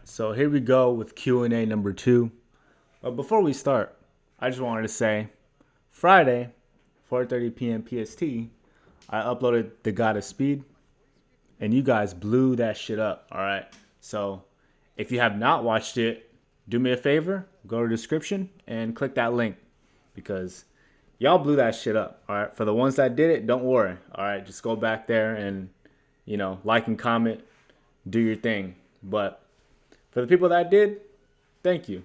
So here we go with Q&A number 2. But before we start, I just wanted to say Friday, 4:30 p.m. PST, I uploaded The God of Speed and you guys blew that shit up, all right? So, if you have not watched it, do me a favor, go to the description and click that link because y'all blew that shit up, all right? For the ones that did it, don't worry, all right? Just go back there and, like and comment, do your thing. But for the people that did, thank you.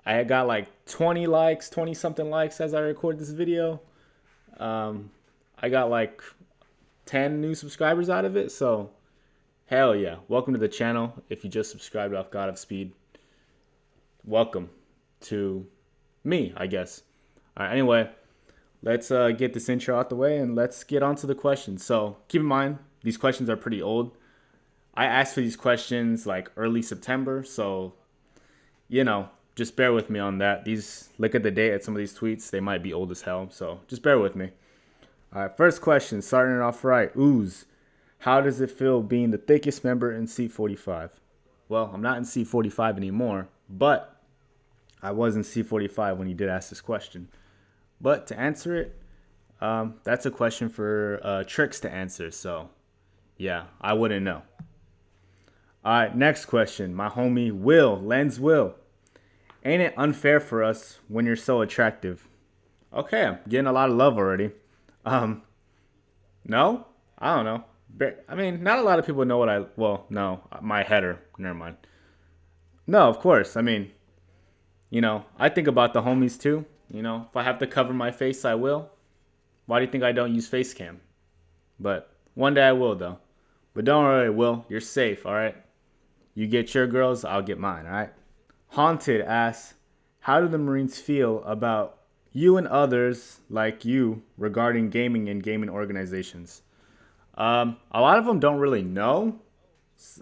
I had got like 20 likes, 20 something likes as I record this video. I got like 10 new subscribers out of it. So, hell yeah. Welcome to the channel. If you just subscribed off God of Speed, welcome to me, I guess. All right, anyway, let's get this intro out the way and let's get on to the questions. So, keep in mind, these questions are pretty old. I asked for these questions like early September, so just bear with me on that. Look at the date at some of these tweets; they might be old as hell, so just bear with me. All right, first question, starting it off right. Ooze, how does it feel being the thickest member in C45? Well, I'm not in C45 anymore, but I was in C45 when you did ask this question. But to answer it, that's a question for Tricks to answer. So, yeah, I wouldn't know. All right, next question. My homie Lens Will. Ain't it unfair for us when you're so attractive? Okay, I'm getting a lot of love already. No? I don't know. I mean, not a lot of people know no, my header. Never mind. No, of course. I mean, I think about the homies too. If I have to cover my face, I will. Why do you think I don't use face cam? But one day I will, though. But don't worry, Will. You're safe, all right? You get your girls, I'll get mine, all right? Haunted asks, how do the Marines feel about you and others like you regarding gaming and gaming organizations? A lot of them don't really know.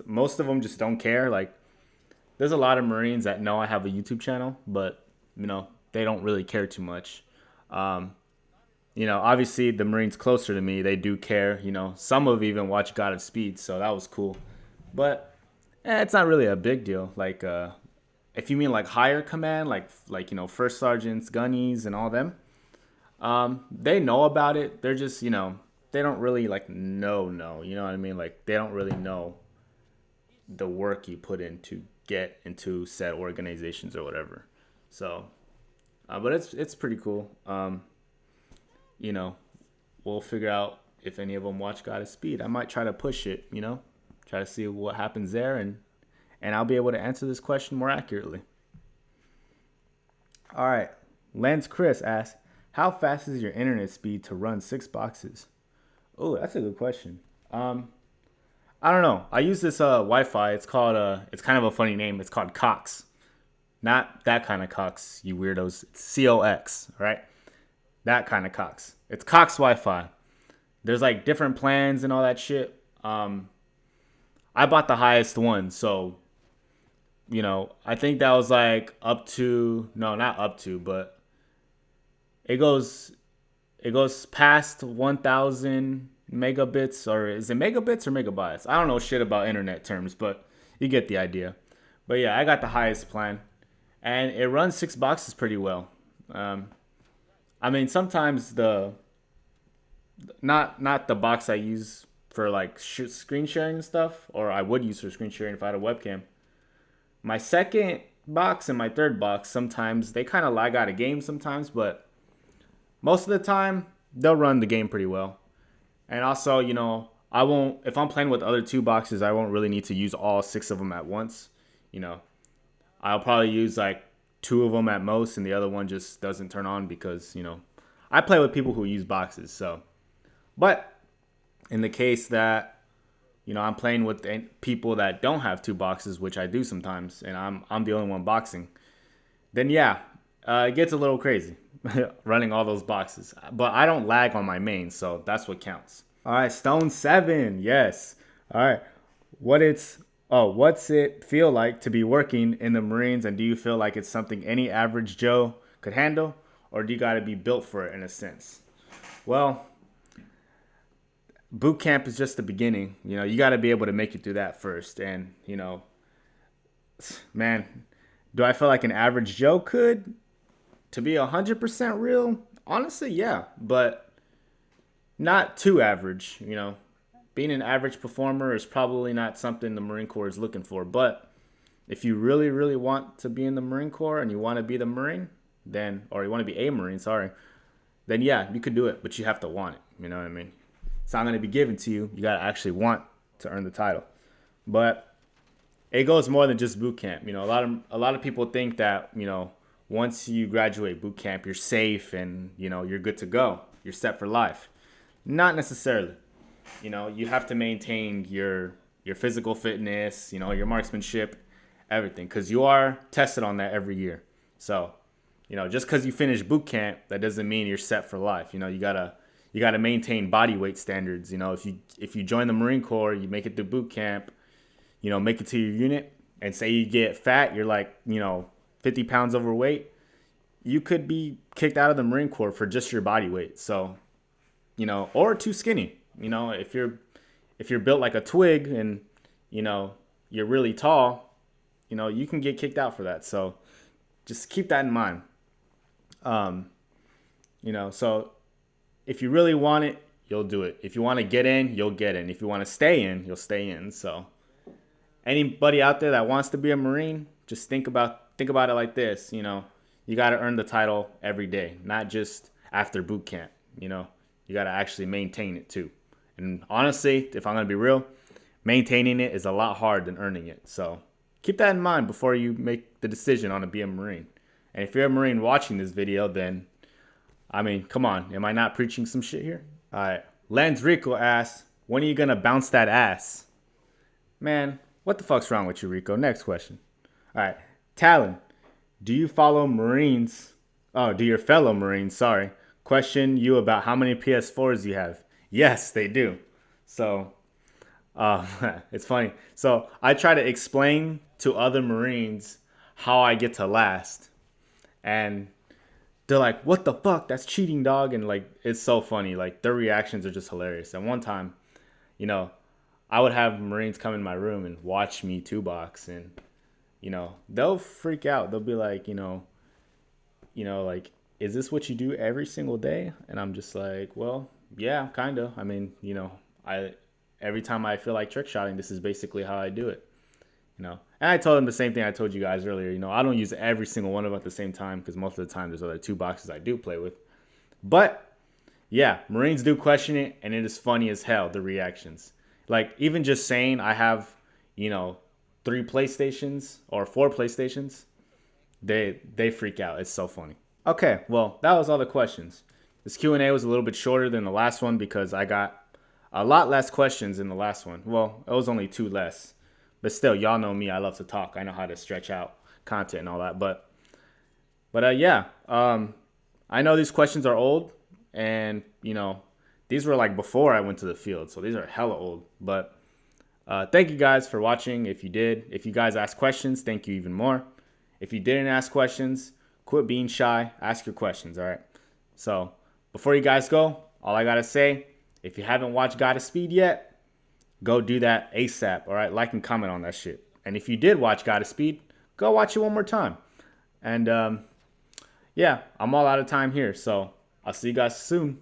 Most of them just don't care. Like, there's a lot of Marines that know I have a YouTube channel, but, they don't really care too much. Obviously the Marines closer to me, they do care. Some have even watched God of Speed, so that was cool. But it's not really a big deal. Like, if you mean like higher command, like first sergeants, gunnies, and all them, they know about it. They're just they don't really like know. You know what I mean? Like they don't really know the work you put in to get into said organizations or whatever. So, but it's pretty cool. We'll figure out if any of them watch God of Speed. I might try to push it. Try to see what happens there, and I'll be able to answer this question more accurately. All right. Lance Chris asks, how fast is your internet speed to run 6 boxes? Oh, that's a good question. I don't know. I use this Wi-Fi. It's called it's kind of a funny name. It's called Cox. Not that kind of Cox, you weirdos. It's COX, right? That kind of Cox. It's Cox Wi-Fi. There's like different plans and all that shit. I bought the highest one, so I think that was like up to not up to, but it goes past 1,000 megabits, or is it megabits or megabytes? I don't know shit about internet terms, but you get the idea. But yeah, I got the highest plan, and it runs 6 boxes pretty well. I mean, sometimes not the box I use for like screen sharing and stuff, or I would use for screen sharing if I had a webcam. My second box and my third box, sometimes they kind of lag out of game sometimes, but most of the time they'll run the game pretty well. And also, I won't, if I'm playing with other 2 boxes, I won't really need to use all 6 of them at once. I'll probably use like 2 of them at most, and the other one just doesn't turn on because, I play with people who use boxes. So, but in the case that I'm playing with people that don't have 2 boxes, which I do sometimes, and I'm the only one boxing, then yeah, it gets a little crazy running all those boxes. But I don't lag on my main, so that's what counts. All right, Stone 7, yes. All right, what's it feel like to be working in the Marines, and do you feel like it's something any average Joe could handle, or do you got to be built for it in a sense? Well, boot camp is just the beginning. You got to be able to make it through that first. And, Man, do I feel like an average Joe could? To be 100% real, honestly, yeah, but not too average. Being an average performer is probably not something the Marine Corps is looking for. But if you really, really want to be in the Marine Corps and you want to be the Marine, then, or you want to be a Marine, sorry, then yeah, you could do it, but you have to want it. You know what I mean? It's not going to be given to you. You got to actually want to earn the title. But it goes more than just boot camp. A lot of people think that once you graduate boot camp, you're safe and you're good to go. You're set for life. Not necessarily. You have to maintain your physical fitness, your marksmanship, everything, because you are tested on that every year. So, just because you finish boot camp, that doesn't mean you're set for life. You gotta maintain body weight standards. If you join the Marine Corps, you make it through boot camp, make it to your unit, and say you get fat, you're like 50 pounds overweight, you could be kicked out of the Marine Corps for just your body weight. So, or too skinny. If you're built like a twig and you're really tall, you can get kicked out for that. So just keep that in mind. So if you really want it, you'll do it. If you want to get in, you'll get in. If you want to stay in, you'll stay in. So anybody out there that wants to be a Marine, just think about it like this. You got to earn the title every day, not just after boot camp. You got to actually maintain it too. And honestly, if I'm going to be real, maintaining it is a lot harder than earning it. So keep that in mind before you make the decision on to be a Marine. And if you're a Marine watching this video, then, come on. Am I not preaching some shit here? All right. Lens Rico asks, when are you going to bounce that ass? Man, what the fuck's wrong with you, Rico? Next question. All right. Talon, do your fellow Marines, question you about how many PS4s you have? Yes, they do. So, it's funny. So I try to explain to other Marines how I get to last. And they're like, what the fuck? That's cheating, dog. And like, it's so funny. Like, their reactions are just hilarious. And one time, I would have Marines come in my room and watch me two box. And, they'll freak out. They'll be like, like, is this what you do every single day? And I'm just like, well, yeah, kind of. Every time I feel like trick shotting, this is basically how I do it. And I told them the same thing I told you guys earlier. I don't use every single one of them at the same time because most of the time there's other two boxes I do play with. But yeah, Marines do question it, and it is funny as hell, the reactions. Like, even just saying I have, 3 PlayStations or 4 PlayStations, they freak out. It's so funny. Okay, well, that was all the questions. This Q&A was a little bit shorter than the last one because I got a lot less questions in the last one. Well, it was only 2 less. But still, y'all know me. I love to talk. I know how to stretch out content and all that. But yeah. I know these questions are old. And, these were like before I went to the field. So these are hella old. But thank you guys for watching. If you guys asked questions, thank you even more. If you didn't ask questions, quit being shy. Ask your questions, all right? So before you guys go, all I got to say, if you haven't watched God of Speed yet, go do that ASAP, all right? Like and comment on that shit. And if you did watch God of Speed, go watch it one more time. And yeah, I'm all out of time here. So I'll see you guys soon.